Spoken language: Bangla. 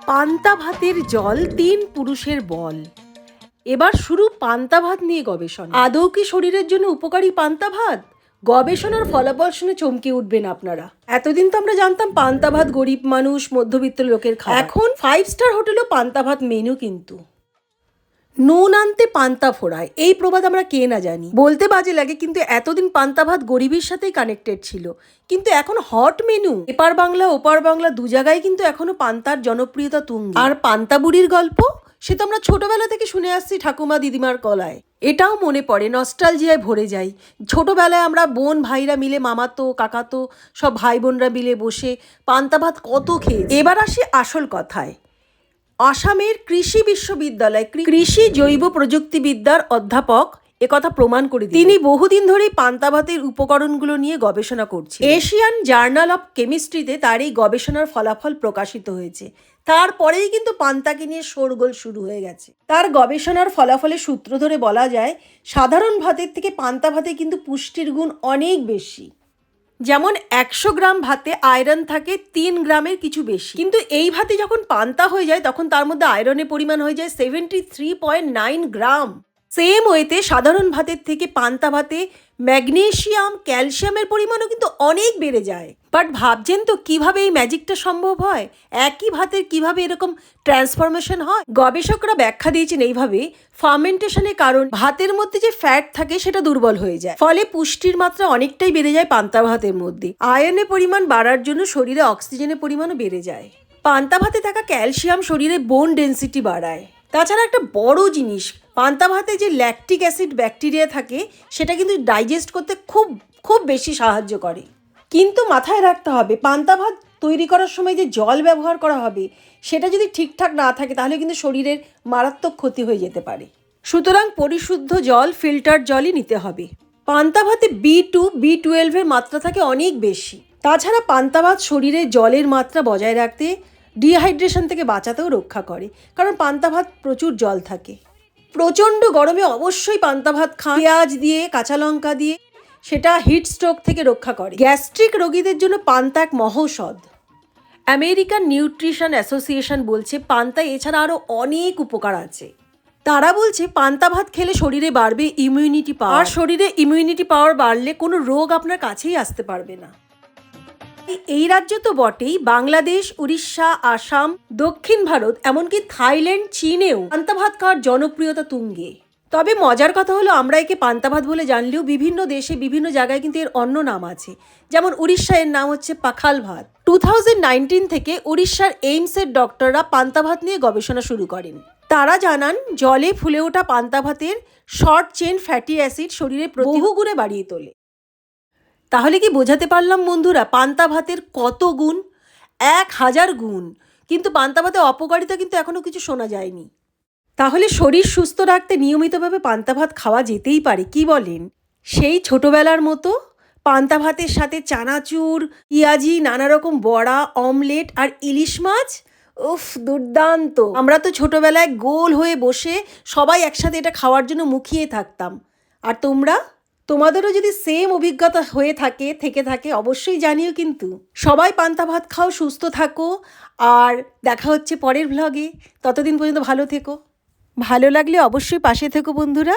পান্তা ভাতের জল ৩ পুরুষের বল। এবার শুরু পান্তা ভাত নিয়ে গবেষণা। আদৌ কি শরীরের জন্য উপকারী পান্তা ভাত? গবেষণার ফলাফল শুনে চমকে উঠবেন আপনারা। এতদিন তো আমরা জানতাম পান্তা ভাত গরিব মানুষ, মধ্যবিত্ত লোকের খাবার। এখন 5 স্টার হোটেলেও পান্তা ভাত মেনু কিন্তু। নুন আনতে পান্তা ফোড়ায়, এই প্রবাদ আমরা কে না জানি। বলতে বাজে লাগে, কিন্তু এতদিন পান্তা ভাত গরিবের সাথেই কানেক্টেড ছিল। কিন্তু এখন হট মেনু। এপার বাংলা ওপার বাংলা দু জায়গায় কিন্তু এখনো পান্তার জনপ্রিয়তা তুঙ্গে। আর পান্তা বুড়ির গল্প, সে তো আমরা ছোটবেলা থেকে শুনে আসছি ঠাকুমা দিদিমার গলায়। এটাও মনে পড়ে, নস্টালজিয়ায় ভরে যাই। ছোটবেলায় আমরা বোন ভাইরা মিলে, মামাতো কাকাতো সব ভাই বোনরা মিলে বসে পান্তা ভাত কত খেয়েছি। এবার আসি আসল কথায়। আসামের কৃষি বিশ্ববিদ্যালয় কৃষি জৈব প্রযুক্তিবিদ্যার অধ্যাপক একথা প্রমাণ করে দিলেন। তিনি বহুদিন ধরেই পান্তা ভাতের উপকরণগুলো নিয়ে গবেষণা করছেন। এশিয়ান জার্নাল অফ কেমিস্ট্রিতে তার এই গবেষণার ফলাফল প্রকাশিত হয়েছে। তারপরেই কিন্তু পান্তাকে নিয়ে শোরগোল শুরু হয়ে গেছে। তার গবেষণার ফলাফলের সূত্র ধরে বলা যায়, সাধারণ ভাতের থেকে পান্তা ভাতে কিন্তু পুষ্টির গুণ অনেক বেশি। যেমন 100 গ্রাম ভাতে আয়রন থাকে 3 গ্রামের কিছু বেশি, কিন্তু এই ভাতে যখন পান্তা হয়ে যায় তখন তার মধ্যে আয়রনের পরিমাণ হয়ে যায় 73.9 গ্রাম। সেম ওয়েতে সাধারণ ভাতের থেকে পান্তা ভাতে ম্যাগনেসিয়াম, ক্যালসিয়ামের পরিমাণও কিন্তু অনেক বেড়ে যায়। বাট ভাবছেন তো কিভাবে এই ম্যাজিকটা সম্ভব হয়? একই ভাতের কিভাবে এরকম ট্রান্সফরমেশন হয়? গবেষকরা ব্যাখ্যা দিয়েছেন এইভাবে, ফার্মেন্টেশনের কারণ ভাতের মধ্যে যে ফ্যাট থাকে সেটা দুর্বল হয়ে যায়, ফলে পুষ্টির মাত্রা অনেকটাই বেড়ে যায় পান্তা ভাতের মধ্যে। আয়রনের পরিমাণ বাড়ার জন্য শরীরে অক্সিজেনের পরিমাণও বেড়ে যায়। পান্তা ভাতে থাকা ক্যালসিয়াম শরীরে বোন ডেন্সিটি বাড়ায়। তাছাড়া একটা বড় জিনিস, পান্তা ভাতে যে ল্যাকটিক অ্যাসিড ব্যাকটেরিয়া থাকে সেটা কিন্তু ডাইজেস্ট করতে খুব খুব বেশি সাহায্য করে। কিন্তু মাথায় রাখতে হবে, পান্তা ভাত তৈরি করার সময় যে জল ব্যবহার করা হবে সেটা যদি ঠিকঠাক না থাকে তাহলে কিন্তু শরীরের মারাত্মক ক্ষতি হয়ে যেতে পারে। সুতরাং পরিশুদ্ধ জল, ফিল্টার জলই নিতে হবে। পান্তা ভাতে B2, B12 এর মাত্রা থাকে অনেক বেশি। তাছাড়া পান্তা ভাত শরীরে জলের মাত্রা বজায় রাখতে, ডিহাইড্রেশন থেকে বাঁচাতেও রক্ষা করে, কারণ পান্তা ভাত প্রচুর জল থাকে। প্রচণ্ড গরমে অবশ্যই পান্তা ভাত খান, পেঁয়াজ দিয়ে, কাঁচা লঙ্কা দিয়ে। সেটা হিট স্ট্রোক থেকে রক্ষা করে। গ্যাস্ট্রিক রোগীদের জন্য পান্তা এক মহৌষধ। আমেরিকান নিউট্রিশন অ্যাসোসিয়েশন বলছে পান্তা এছাড়া আরও অনেক উপকার আছে। তারা বলছে পান্তা ভাত খেলে শরীরে বাড়বে ইমিউনিটি পাওয়ার। আর শরীরে ইমিউনিটি পাওয়ার বাড়লে কোনো রোগ আপনার কাছেই আসতে পারবে না। এই রাজ্য তো বটেই, বাংলাদেশ, উড়িষ্যা, আসাম, দক্ষিণ ভারত, এমনকি থাইল্যান্ড, চীনেও পান্তা ভাত খাওয়ার জনপ্রিয়তা তুঙ্গে। তবে মজার কথা হলো, আমরা একে পান্তা ভাত বলে জানলেও বিভিন্ন দেশে বিভিন্ন জায়গায় কিন্তু এর অন্য নাম আছে। যেমন উড়িষ্যা, এর নাম হচ্ছে পাখাল ভাত। 2019 থেকে উড়িষ্যার এইমসের ডক্টররা পান্তা ভাত নিয়ে গবেষণা শুরু করেন। তারা জানান, জলে ফুলে ওঠা পান্তা ভাতের শর্ট চেন ফ্যাটি অ্যাসিড শরীরে বহুগুণে বাড়িয়ে তোলে। তাহলে কি বোঝাতে পারলাম বন্ধুরা, পান্তা ভাতের কত গুণ? 1000 গুণ। কিন্তু পান্তা ভাতের অপকারিতা কিন্তু এখনো কিছু শোনা যায়নি। তাহলে শরীর সুস্থ রাখতে নিয়মিতভাবে পান্তা ভাত খাওয়া যেতেই পারে, কি বলেন? সেই ছোটবেলার মতো পান্তা ভাতের সাথে চানাচুর, পেঁয়াজি, নানা রকম বড়া, অমলেট আর ইলিশ মাছ। উফ, দুর্দান্ত! আমরা তো ছোটবেলায় গোল হয়ে বসে সবাই একসাথে এটা খাওয়ার জন্য মুখিয়ে থাকতাম। আর তোমাদেরও যদি সেম অভিজ্ঞতা হয়ে থাকে অবশ্যই জানিও কিন্তু। সবাই পান্তা ভাত খাও, সুস্থ থাকো, আর দেখা হচ্ছে পরের ভ্লগে। ততদিন পর্যন্ত ভালো থেকো। ভালো লাগলে অবশ্যই পাশে থেকো বন্ধুরা।